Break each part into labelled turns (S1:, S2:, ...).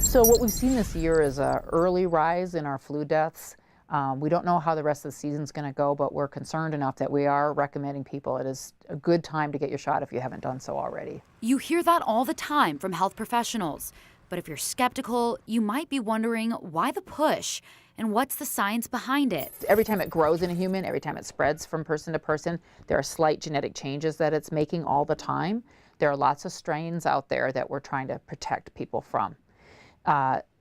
S1: So what we've seen this year is an early rise in our flu deaths. We don't know how the rest of the season's going to go, but we're concerned enough that we are recommending people it is a good time to get your shot if you haven't done so already.
S2: You hear that all the time from health professionals. But if you're skeptical, you might be wondering why the push and what's the science behind it.
S1: Every time it grows in a human, every time it spreads from person to person, there are slight genetic changes that it's making all the time. There are lots of strains out there that we're trying to protect people from.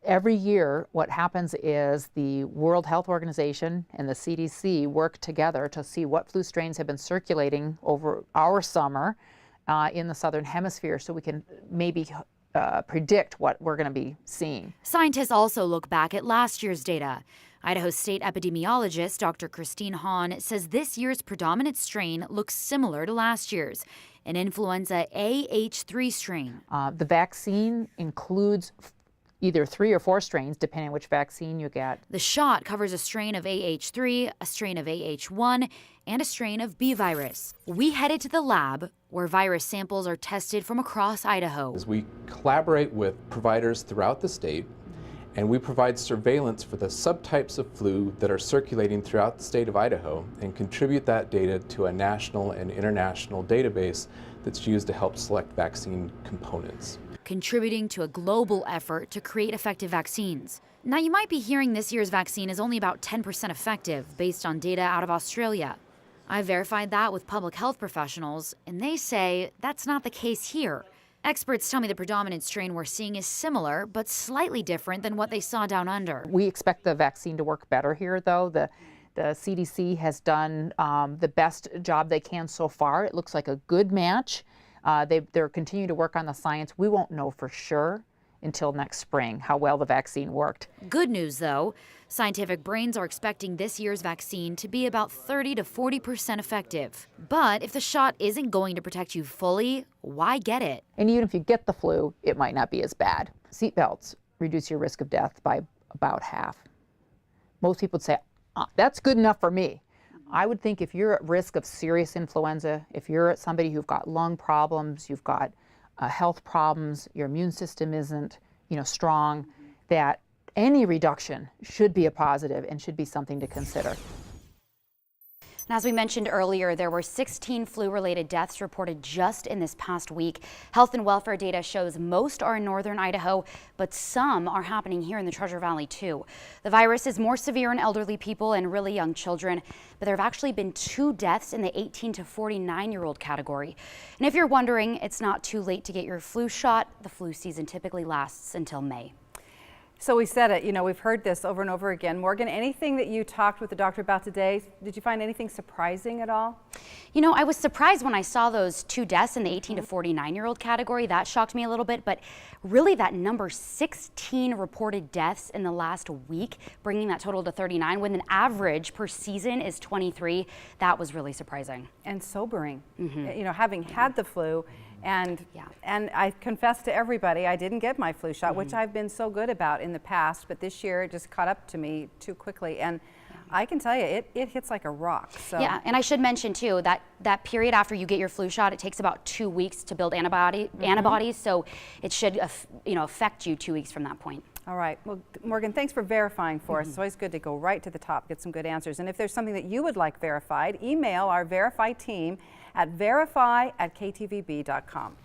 S1: Every year, what happens is the World Health Organization and the CDC work together to see what flu strains have been circulating over our summer in the Southern Hemisphere, so we can maybe predict what we're going to be seeing.
S2: Scientists also look back at last year's data. Idaho State epidemiologist Dr. Christine Hahn says this year's predominant strain looks similar to last year's, an influenza AH3 strain.
S1: The vaccine includes either 3 or 4 strains, depending on which vaccine you get.
S2: The shot covers a strain of AH3, a strain of AH1, and a strain of B virus. We headed to the lab where virus samples are tested from across Idaho.
S3: We collaborate with providers throughout the state, and we provide surveillance for the subtypes of flu that are circulating throughout the state of Idaho and contribute that data to a national and international database that's used to help select vaccine components,
S2: contributing to a global effort to create effective vaccines. Now, you might be hearing this year's vaccine is only about 10% effective based on data out of Australia. I verified that with public health professionals, and they say that's not the case here. Experts tell me the predominant strain we're seeing is similar, but slightly different than what they saw down under.
S1: We expect the vaccine to work better here, though. The CDC has done the best job they can so far. It looks like a good match. They're continuing to work on the science. We won't know for sure until next spring how well the vaccine worked.
S2: Good news, though. Scientific brains are expecting this year's vaccine to be about 30 to 40% effective. But if the shot isn't going to protect you fully, why get it?
S1: And even if you get the flu, it might not be as bad. Seatbelts reduce your risk of death by about half. Most people would say, that's good enough for me. I would think if you're at risk of serious influenza, if you're somebody who've got lung problems, you've got health problems, your immune system isn't, strong, that any reduction should be a positive and should be something to consider.
S4: And as we mentioned earlier, there were 16 flu-related deaths reported just in this past week. Health and welfare data shows most are in northern Idaho, but some are happening here in the Treasure Valley too. The virus is more severe in elderly people and really young children, but there have actually been 2 deaths in the 18 to 49-year-old category. And if you're wondering, it's not too late to get your flu shot. The flu season typically lasts until May.
S5: So we said it, we've heard this over and over again. Morgan, anything that you talked with the doctor about today, did you find anything surprising at all?
S4: I was surprised when I saw those 2 deaths in the 18 to 49-year-old category. That shocked me a little bit, but really that number 16 reported deaths in the last week, bringing that total to 39, when an average per season is 23, that was really surprising.
S5: And sobering, having had the flu. And I confess to everybody, I didn't get my flu shot, which I've been so good about in the past, but this year it just caught up to me too quickly. And I can tell you, it hits like a rock. So.
S4: Yeah, and I should mention too, that period after you get your flu shot, it takes about 2 weeks to build antibodies, so it should affect you 2 weeks from that point.
S5: All right. Well, Morgan, thanks for verifying for us. It's always good to go right to the top, get some good answers. And if there's something that you would like verified, email our Verify team at verify@ktvb.com.